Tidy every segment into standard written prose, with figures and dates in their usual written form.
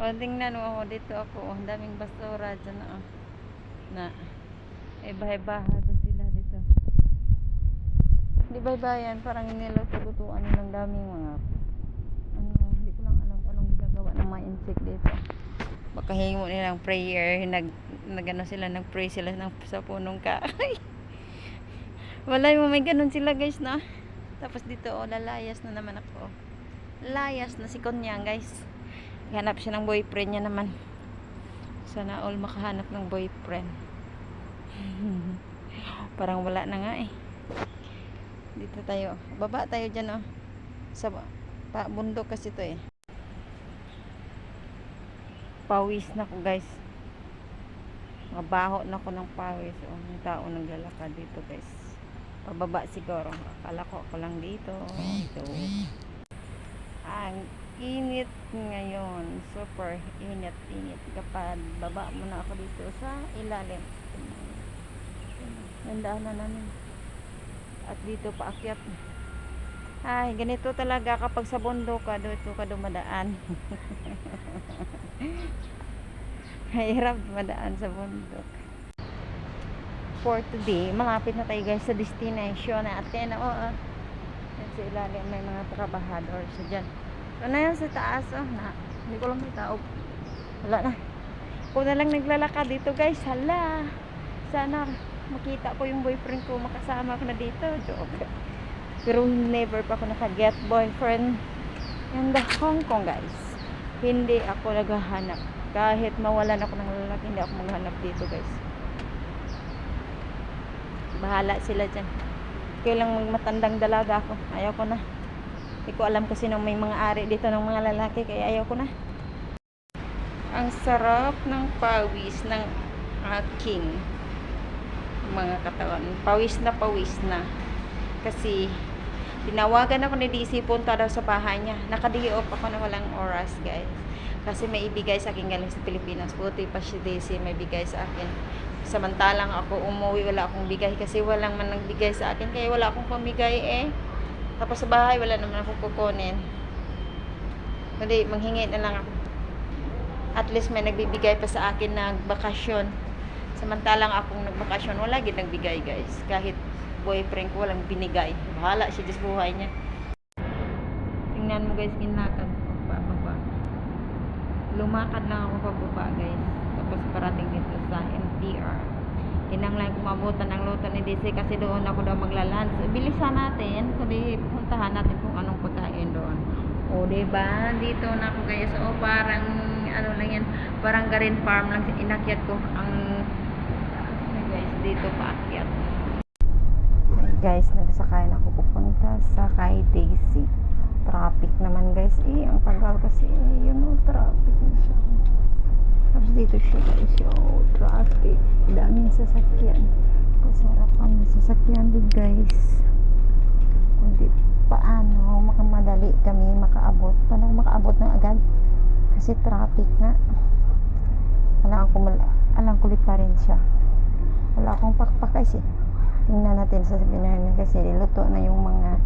O, tingnan mo, dito ako. Ang daming basura dyan na bahay-bahay pa sila dito. Hindi bahay-bayan, parang niluto-lutuan ng daming mga hindi ko lang alam kung anong ginagawa ng mga insect dito. Baka hingo nilang prayer, nagano sila, nagpray sila sa punong kahoy. Walay mo, may ganun sila guys na. Tapos dito, lalayas na naman ako. Layas na si Konyang guys. Hanap siya ng boyfriend niya naman. Sana all makahanap ng boyfriend. Parang wala na nga eh. Dito tayo. Baba tayo dyan sa bundok kasi to eh. Pawis na ko guys. Mabaho na ko ng pawis. May tao naglalakad dito guys. Pababa siguro. Akala ko ako lang dito. Ito. Ang init ngayon. Super init. Kapag baba muna ako dito sa ilalim. Nandaan na namin. At dito paakyat. Ay, ganito talaga kapag sa bundok ka, dito ka dumadaan. Hirap dumadaan sa bundok. For today, malapit na tayo guys sa destination natin. Yan sa ilalim may mga trabahador sa dyan. So na yan sa taas hindi ko lang may tao. Wala na. Ako na lang naglalakad dito guys. Hala. Sana makita ko yung boyfriend ko, makasama ko na dito. Joke. Pero never pa ako naka-get boyfriend in the Hong Kong guys. Hindi ako naghahanap. Kahit mawalan ako ng lalaki, hindi ako maghanap dito guys. Bahala sila dyan. Kailang magmatandang dalaga ako. Ayaw ko na. Hindi ko alam kasi nung may mga ari dito ng mga lalaki, kaya ayaw ko na. Ang sarap ng pawis ng aking mga katawan. Pawis na. Kasi tinawagan ako ni DC, punta daw sa bahay niya. Naka-day-off ako na walang oras guys. Kasi may ibigay sa akin galing sa Pilipinas. Buti pa si DC may bigay sa akin. Samantalang ako umuwi, wala akong bigay kasi walang man nagbigay sa akin. Kaya wala akong pamigay eh. Tapos sa bahay wala naman akong kukunin. Kundi manghingi na lang ako. At least may nagbibigay pa sa akin na bakasyon. Samantalang akong nagbakasyon, wala gid nagbigay guys. Kahit boyfriend ko walang binigay. Bahala siya sa buhay niya. Tingnan mo guys, ginlakad ko pababa. Lumakad lang ako pababa guys. Tapos parating dito sa MTR. Kinanglan kumabutan ng luto ni DC kasi doon ako daw maglalunch. Bilisan natin, kundi puntahan natin kung anong pagkain doon. O diba? Dito na ako guys. O parang ano lang yan, parang Garin Farm lang inakyat ko ang guys dito paakyat. Guys, nagsakay na ako pupunta sa kay Daisy. Traffic naman guys. Ang tagal kasi traffic na siya. Tapos dito siya guys, traffic. Daming sasakyan. Kasarap kami sasakyan din guys. Kundi paano makamadali kami makaabot. Paano makaabot na agad? Kasi traffic nga. Alam ko pa rin siya. Wala akong pakpak kasi. Tingnan natin sa Pinahan kasi luto na yung mga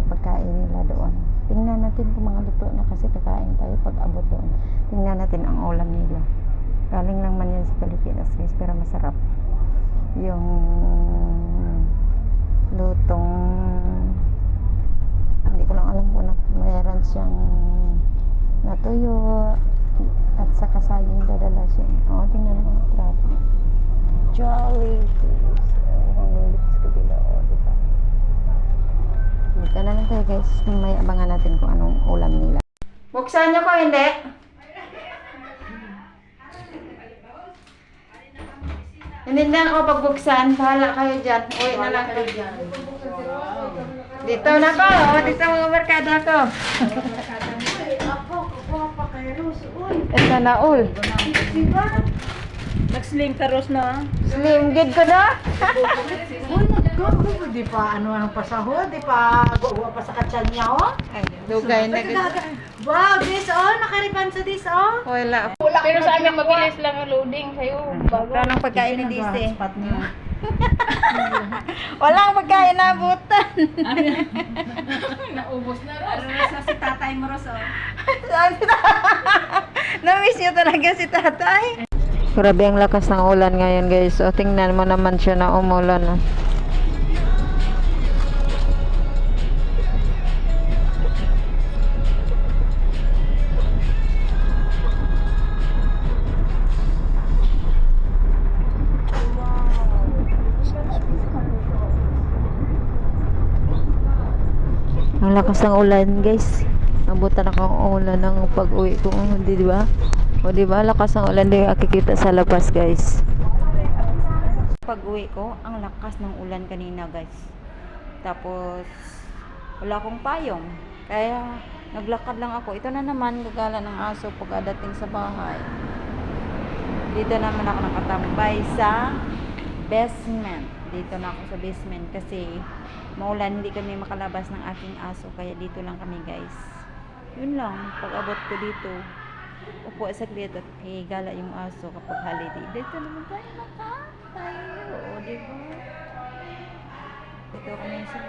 pagkain nila doon. Tingnan natin kung mga luto na kasi kakain tayo pag abot doon. Tingnan natin ang ulam nila. Galing lang man yan sa Pilipinas guys, pero masarap. Yung lutong hindi ko lang alam kung mayroon siyang natuyo at saka saging dadala siya. Tingnan mo ang traffic. Jolly Fish. Ang lilis ko bila. Diba? Dito na lang tayo guys. May abangan natin kung anong ulam nila. Buksan nyo ko, hindi? Hindi na ako pagbuksan. Bahala kayo dyan. Uwi na lang kayo dyan. Dito na ko. Dito mga barkada ko. Ito na ul. Nag-slim ka, Rose, na? Slim gid ko na. Uy, nag-go. Di pa ano pasahod. Di pa gawa pa sa katsan niya, Dugay na gid. Wow, this, nakaripan sa this, Wala. Pero sa amin mabilis lang ang loading sa'yo. Bago. Anong pagkain ni DC? Spot niyo. Walang pagkain na butan. Naubos na, Ros. Sa si tatay mo, Rose, Na-miss niyo talaga si tatay. Grabe ang lakas ng ulan ngayon guys. O tingnan mo naman siya na umulan. Oh. Ang lakas ng ulan guys. Nabutan ako ng ulan ng pag-uwi ko. Di ba? O di ba lakas ng ulan din akikita sa labas guys. Pag-uwi ko, ang lakas ng ulan kanina guys. Tapos wala akong payong. Kaya naglakad lang ako. Ito na naman gagala ng aso pagkadating sa bahay. Dito naman ako nakatambay sa basement. Dito na ako sa basement kasi maulan, hindi kami makalabas ng aking aso. Kaya dito lang kami guys. Yun lang, pag abot ko dito, upo saglit at higala yung aso kapag holiday. Dito naman tayo makatayo, di ba? Ito kami sa